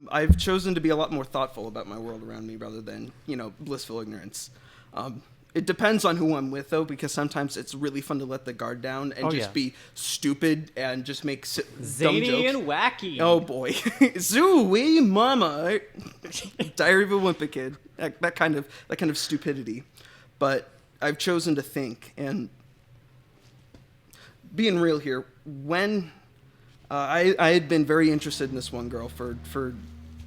I've chosen to be a lot more thoughtful about my world around me rather than, blissful ignorance. It depends on who I'm with, though, because sometimes it's really fun to let the guard down and just be stupid and just make dumb Zany jokes. and wacky. Oh boy, Zooey mama, Diary of a Wimpy Kid. That kind of stupidity. But I've chosen to think, and being real here, when I had been very interested in this one girl for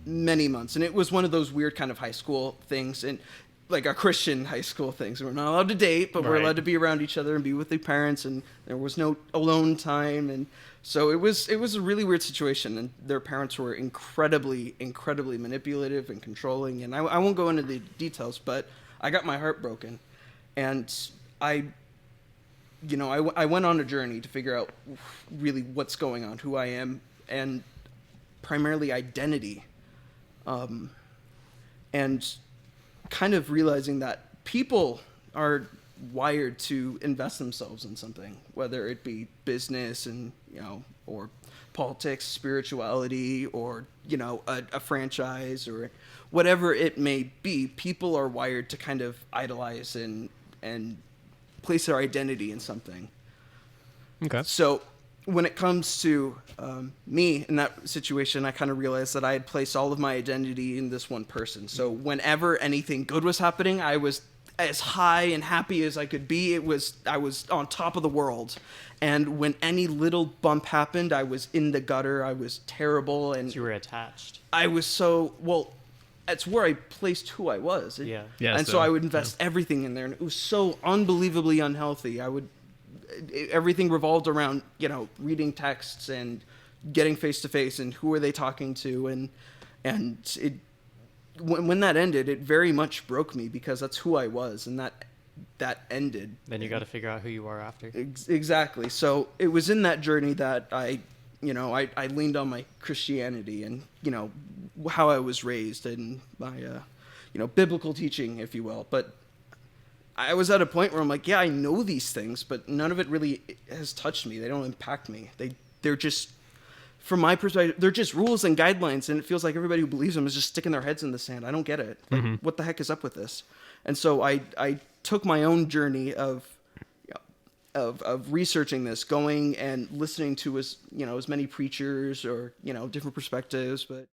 many months, and it was one of those weird kind of high school things, and like a Christian high school things. We're not allowed to date, but we're allowed to be around each other and be with their parents, and there was no alone time, and so it was a really weird situation, and their parents were incredibly manipulative and controlling, and I won't go into the details, but I got my heart broken, and I went on a journey to figure out really what's going on, who I am, and primarily identity, and kind of realizing that people are wired to invest themselves in something, whether it be business and, or politics, spirituality, or, a franchise or whatever it may be. People are wired to kind of idolize and place their identity in something. Okay. So when it comes to me in that situation, I kind of realized that I had placed all of my identity in this one person. So whenever anything good was happening, I was as high and happy as I could be. I was on top of the world. And when any little bump happened, I was in the gutter. I was terrible. And you were attached. I was that's where I placed who I was. Yeah. And so I would invest everything in there, and it was so unbelievably unhealthy. Everything revolved around, reading texts and getting face to face and who are they talking to, and it when that ended, it very much broke me because that's who I was, and that ended. Then you got to figure out who you are after. Exactly. So it was in that journey that I leaned on my Christianity and, how I was raised and my, biblical teaching, if you will. But I was at a point where I'm like, yeah, I know these things, but none of it really has touched me. They don't impact me. They're just, from my perspective, they're just rules and guidelines, and it feels like everybody who believes them is just sticking their heads in the sand. I don't get it. Like, what the heck is up with this? And so I took my own journey of researching this, going and listening to as many preachers or different perspectives, but